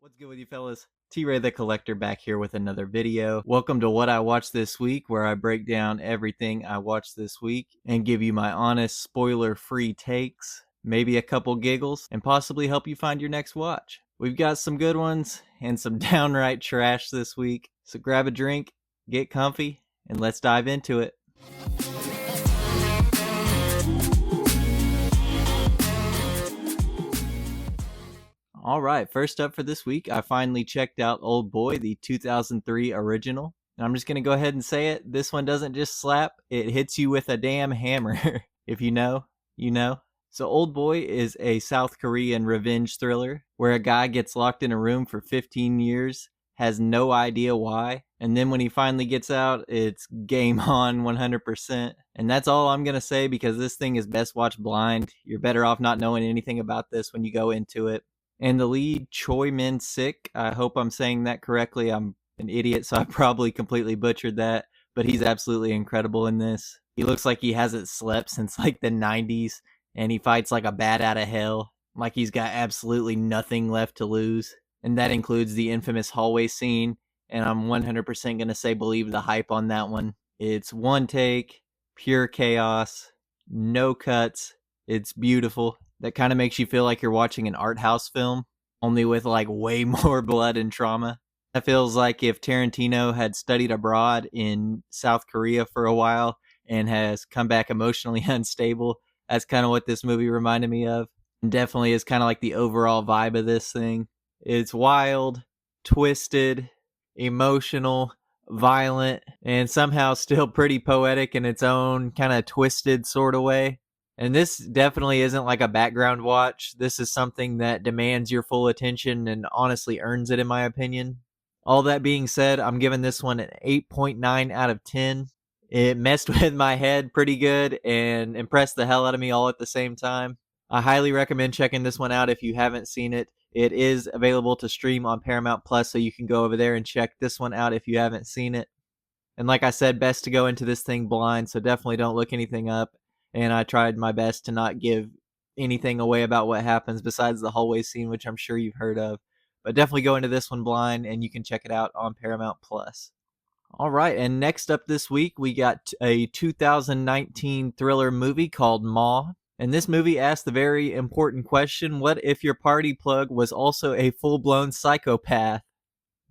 What's good with you fellas? T-Ray the Collector back here with another video. Welcome to What I Watched This Week, where I break down everything I watched this week and give you my honest, spoiler-free takes, maybe a couple giggles, and possibly help you find your next watch. We've got some good ones and some downright trash this week, so grab a drink, get comfy, and let's dive into it. Alright, first up for this week, I finally checked out Oldboy, the 2003 original. And I'm just going to go ahead and say it, this one doesn't just slap, it hits you with a damn hammer. If you know, you know. So Oldboy is a South Korean revenge thriller where a guy gets locked in a room for 15 years, has no idea why, and then when he finally gets out, it's game on 100%. And that's all I'm going to say because this thing is best watched blind. You're better off not knowing anything about this when you go into it. And the lead, Choi Min-sik, I hope I'm saying that correctly. I'm an idiot, so I probably completely butchered that. But he's absolutely incredible in this. He looks like he hasn't slept since like the 90s. And he fights like a bat out of hell. Like he's got absolutely nothing left to lose. And that includes the infamous hallway scene. And I'm 100% going to say believe the hype on that one. It's one take, pure chaos, no cuts. It's beautiful. That kind of makes you feel like you're watching an art house film, only with like way more blood and trauma. That feels like if Tarantino had studied abroad in South Korea for a while and has come back emotionally unstable. That's kind of what this movie reminded me of. And definitely is kind of like the overall vibe of this thing. It's wild, twisted, emotional, violent, and somehow still pretty poetic in its own kind of twisted sort of way. And this definitely isn't like a background watch. This is something that demands your full attention and honestly earns it, in my opinion. All that being said, I'm giving this one an 8.9 out of 10. It messed with my head pretty good and impressed the hell out of me all at the same time. I highly recommend checking this one out if you haven't seen it. It is available to stream on Paramount Plus, so you can go over there and check this one out if you haven't seen it. And like I said, best to go into this thing blind, so definitely don't look anything up. And I tried my best to not give anything away about what happens besides the hallway scene, which I'm sure you've heard of. But definitely go into this one blind, and you can check it out on Paramount Plus. All right, and next up this week, we got a 2019 thriller movie called Maw. And this movie asks the very important question, what if your party plug was also a full-blown psychopath?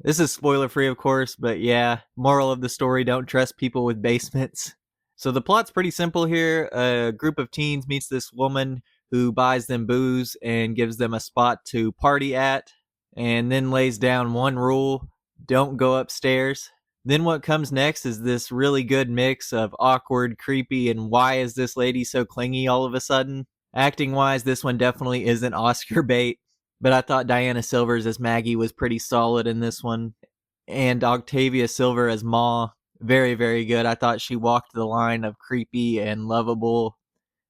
This is spoiler-free, of course, but yeah, moral of the story, don't trust people with basements. So the plot's pretty simple here. A group of teens meets this woman who buys them booze and gives them a spot to party at, and then lays down one rule: don't go upstairs. Then what comes next is this really good mix of awkward, creepy, and why is this lady so clingy all of a sudden? Acting-wise, this one definitely isn't Oscar bait, but I thought Diana Silvers as Maggie was pretty solid in this one, and Octavia Silver as Ma. Very, very good. I thought she walked the line of creepy and lovable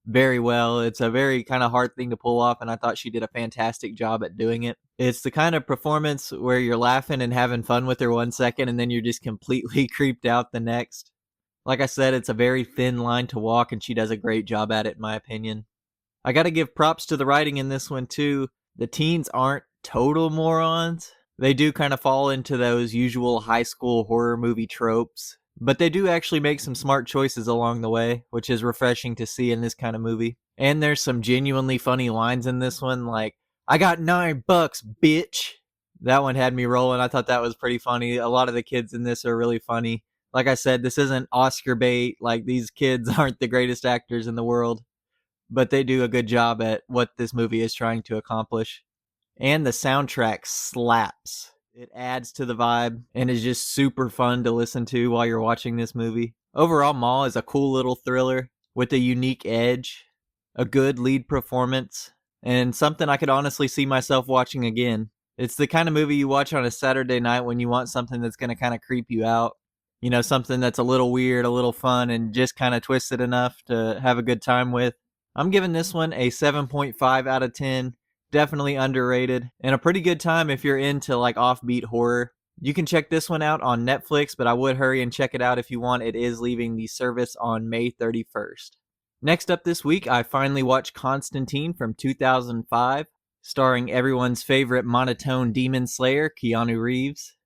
very well. It's a very kind of hard thing to pull off, and I thought she did a fantastic job at doing it. It's the kind of performance where you're laughing and having fun with her 1 second, and then you're just completely creeped out the next. Like I said, it's a very thin line to walk, and she does a great job at it, in my opinion. I gotta give props to the writing in this one, too. The teens aren't total morons. They do kind of fall into those usual high school horror movie tropes, but they do actually make some smart choices along the way, which is refreshing to see in this kind of movie. And there's some genuinely funny lines in this one, like, I got $9, bitch. That one had me rolling. I thought that was pretty funny. A lot of the kids in this are really funny. Like I said, this isn't Oscar bait. Like, these kids aren't the greatest actors in the world, but they do a good job at what this movie is trying to accomplish. And the soundtrack slaps. It adds to the vibe and is just super fun to listen to while you're watching this movie. Overall, Maw is a cool little thriller with a unique edge, a good lead performance, and something I could honestly see myself watching again. It's the kind of movie you watch on a Saturday night when you want something that's going to kind of creep you out. You know, something that's a little weird, a little fun, and just kind of twisted enough to have a good time with. I'm giving this one a 7.5 out of 10. Definitely underrated, and a pretty good time if you're into like offbeat horror. You can check this one out on Netflix, but I would hurry and check it out if you want. It is leaving the service on May 31st. Next up this week, I finally watched Constantine from 2005. starring everyone's favorite monotone demon slayer, Keanu Reeves.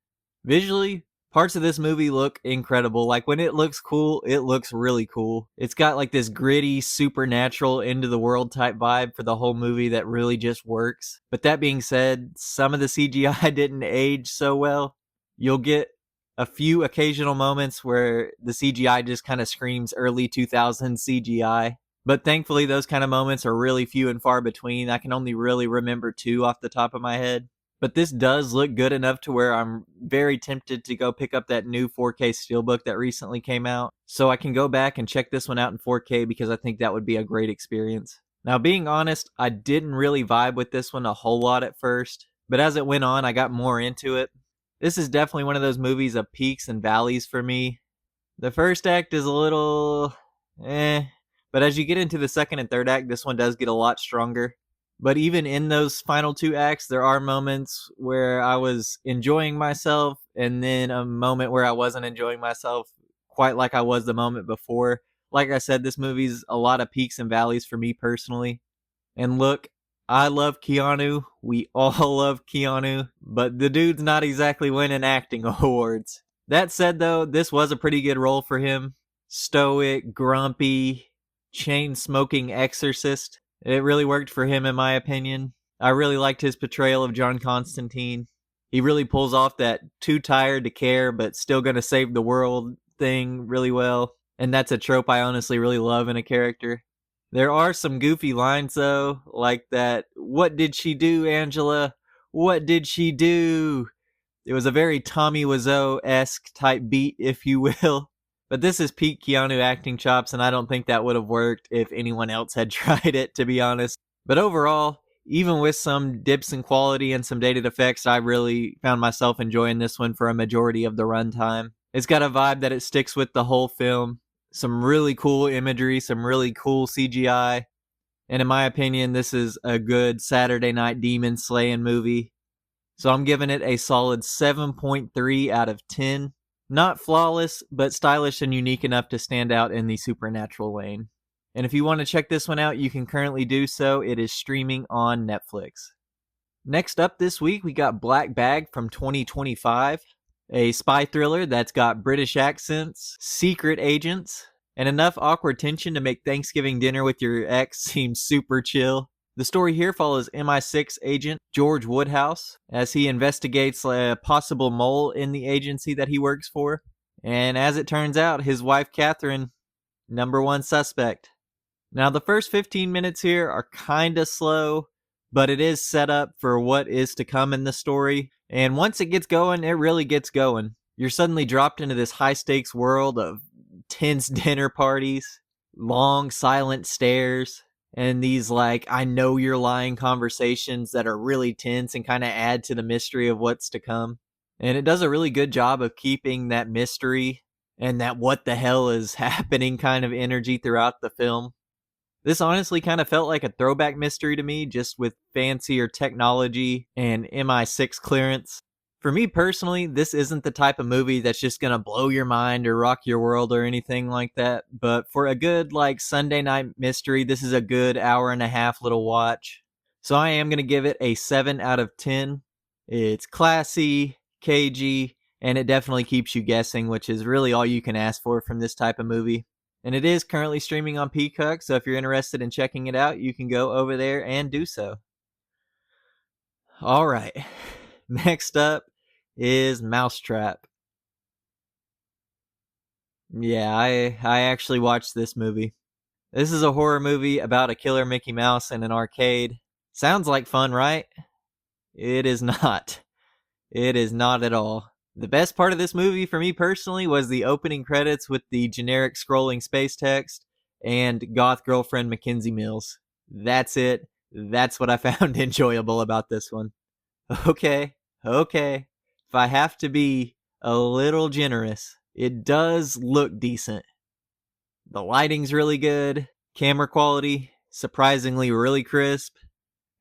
Visually, parts of this movie look incredible. Like when it looks cool, it looks really cool. It's got like this gritty, supernatural, into the world type vibe for the whole movie that really just works. But that being said, some of the CGI didn't age so well. You'll get a few occasional moments where the CGI just kind of screams early 2000s CGI. But thankfully, those kind of moments are really few and far between. I can only really remember 2 off the top of my head. But this does look good enough to where I'm very tempted to go pick up that new 4K Steelbook that recently came out, so I can go back and check this one out in 4K because I think that would be a great experience. Now, being honest, I didn't really vibe with this one a whole lot at first, but as it went on, I got more into it. This is definitely one of those movies of peaks and valleys for me. The first act is a little but as you get into the second and third act, this one does get a lot stronger. But even in those final 2 acts, there are moments where I was enjoying myself, and then a moment where I wasn't enjoying myself quite like I was the moment before. Like I said, this movie's a lot of peaks and valleys for me personally. And look, I love Keanu. We all love Keanu, but the dude's not exactly winning acting awards. That said, though, this was a pretty good role for him. Stoic, grumpy, chain-smoking exorcist. It really worked for him, in my opinion. I really liked his portrayal of John Constantine. He really pulls off that too tired to care, but still gonna save the world thing really well. And that's a trope I honestly really love in a character. There are some goofy lines, though, like that, "What did she do, Angela? What did she do?" It was a very Tommy Wiseau-esque type beat, if you will. But this is peak Keanu acting chops, and I don't think that would have worked if anyone else had tried it, to be honest. But overall, even with some dips in quality and some dated effects, I really found myself enjoying this one for a majority of the runtime. It's got a vibe that it sticks with the whole film. Some really cool imagery, some really cool CGI. And in my opinion, this is a good Saturday night demon slaying movie. So I'm giving it a solid 7.3 out of 10. Not flawless, but stylish and unique enough to stand out in the supernatural lane. And if you want to check this one out, you can currently do so. It is streaming on Netflix. Next up this week, we got Black Bag from 2025, a spy thriller that's got British accents, secret agents, and enough awkward tension to make Thanksgiving dinner with your ex seem super chill. The story here follows MI6 agent George Woodhouse as he investigates a possible mole in the agency that he works for. And as it turns out, his wife Catherine, number one suspect. Now, the first 15 minutes here are kinda slow, but it is set up for what is to come in the story. And once it gets going, it really gets going. You're suddenly dropped into this high-stakes world of tense dinner parties, long, silent stares, and these like I know you're lying conversations that are really tense and kind of add to the mystery of what's to come. And it does a really good job of keeping that mystery and that what the hell is happening kind of energy throughout the film. This honestly kind of felt like a throwback mystery to me, just with fancier technology and MI6 clearance. For me personally, this isn't the type of movie that's just gonna blow your mind or rock your world or anything like that. But for a good, like, Sunday night mystery, this is a good hour and a half little watch. So I am gonna give it a 7 out of 10. It's classy, cagey, and it definitely keeps you guessing, which is really all you can ask for from this type of movie. And it is currently streaming on Peacock, so if you're interested in checking it out, you can go over there and do so. All right. Next up is Mousetrap. Yeah, I actually watched this movie. This is a horror movie about a killer Mickey Mouse in an arcade. Sounds like fun, right? It is not. It is not at all. The best part of this movie for me personally was the opening credits with the generic scrolling space text and goth girlfriend Mackenzie Mills. That's it. That's what I found enjoyable about this one. Okay. If I have to be a little generous, it does look decent. The lighting's really good, camera quality surprisingly really crisp,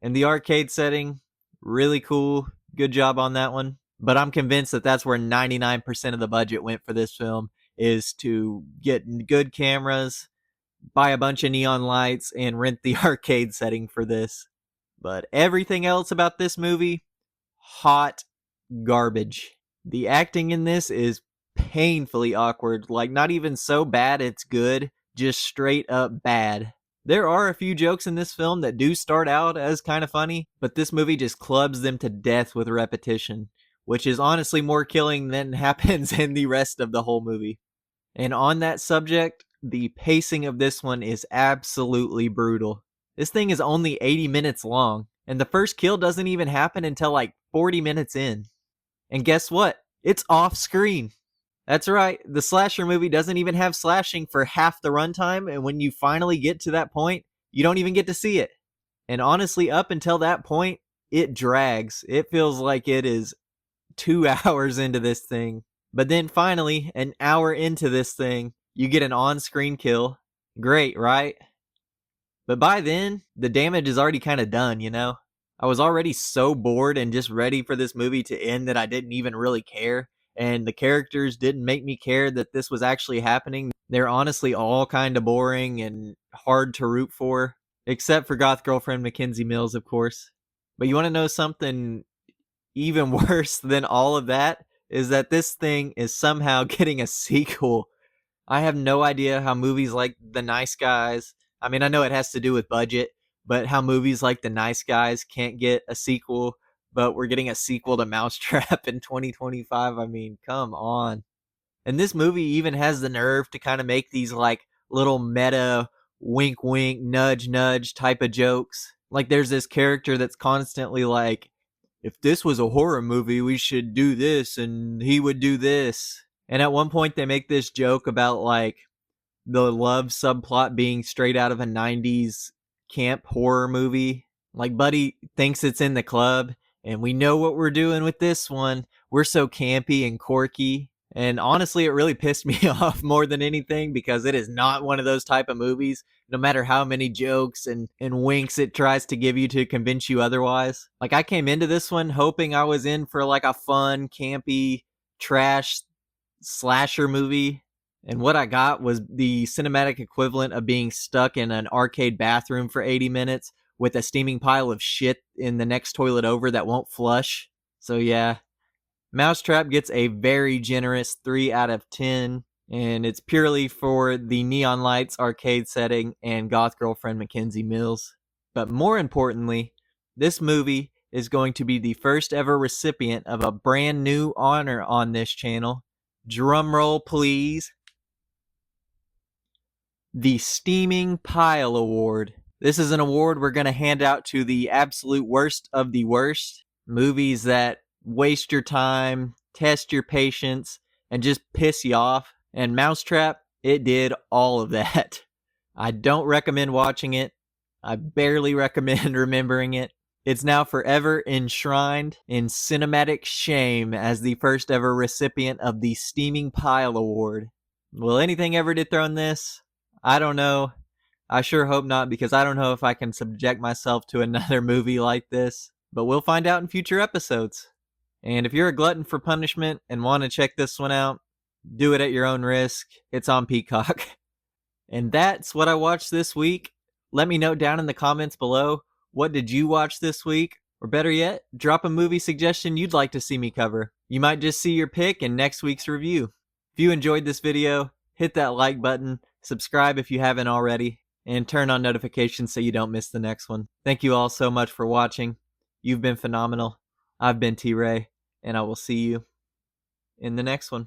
and the arcade setting, really cool. Good job on that one. But I'm convinced that that's where 99% of the budget went for this film, is to get good cameras, buy a bunch of neon lights, and rent the arcade setting for this. But everything else about this movie, hot garbage. The acting in this is painfully awkward. Like, not even so bad it's good, just straight up bad. There are a few jokes in this film that do start out as kind of funny, but this movie just clubs them to death with repetition, which is honestly more killing than happens in the rest of the whole movie. And on that subject, the pacing of this one is absolutely brutal. This thing is only 80 minutes long, and the first kill doesn't even happen until like 40 minutes in. And guess what? It's off screen. That's right, the slasher movie doesn't even have slashing for half the runtime, and when you finally get to that point, you don't even get to see it. And honestly, up until that point, it drags. It feels like it is 2 hours into this thing. But then finally, an hour into this thing, you get an on-screen kill. Great, right? But by then, the damage is already kind of done, you know? I was already so bored and just ready for this movie to end that I didn't even really care. And the characters didn't make me care that this was actually happening. They're honestly all kind of boring and hard to root for. Except for goth girlfriend Mackenzie Mills, of course. But you want to know something even worse than all of that? Is that this thing is somehow getting a sequel. I have no idea how movies like The Nice Guys, I mean, I know it has to do with budget, but how movies like The Nice Guys can't get a sequel, but we're getting a sequel to Mousetrap in 2025. I mean, come on. And this movie even has the nerve to kind of make these like little meta wink wink nudge nudge type of jokes. Like there's this character that's constantly like, if this was a horror movie, we should do this and he would do this. And at one point they make this joke about like the love subplot being straight out of a 90s camp horror movie. Like Buddy thinks it's in the club and we know what we're doing with this one. We're so campy and quirky. And honestly, it really pissed me off more than anything because it is not one of those type of movies, no matter how many jokes and winks it tries to give you to convince you otherwise. Like, I came into this one hoping I was in for like a fun, campy, trash slasher movie. And what I got was the cinematic equivalent of being stuck in an arcade bathroom for 80 minutes with a steaming pile of shit in the next toilet over that won't flush. So yeah, Mousetrap gets a very generous 3 out of 10, and it's purely for the neon lights arcade setting and goth girlfriend Mackenzie Mills. But more importantly, this movie is going to be the first ever recipient of a brand new honor on this channel. Drum roll, please. The Steaming Pile Award. This is an award we're going to hand out to the absolute worst of the worst. Movies that waste your time, test your patience, and just piss you off. And Mousetrap, it did all of that. I don't recommend watching it. I barely recommend remembering it. It's now forever enshrined in cinematic shame as the first ever recipient of the Steaming Pile Award. Will anything ever dethrone this? I don't know. I sure hope not, because I don't know if I can subject myself to another movie like this. But we'll find out in future episodes. And if you're a glutton for punishment and want to check this one out, do it at your own risk. It's on Peacock. And that's what I watched this week. Let me know down in the comments below, what did you watch this week? Or better yet, drop a movie suggestion you'd like to see me cover. You might just see your pick in next week's review. If you enjoyed this video, hit that like button, subscribe if you haven't already, and turn on notifications so you don't miss the next one. Thank you all so much for watching. You've been phenomenal. I've been T-Rey, and I will see you in the next one.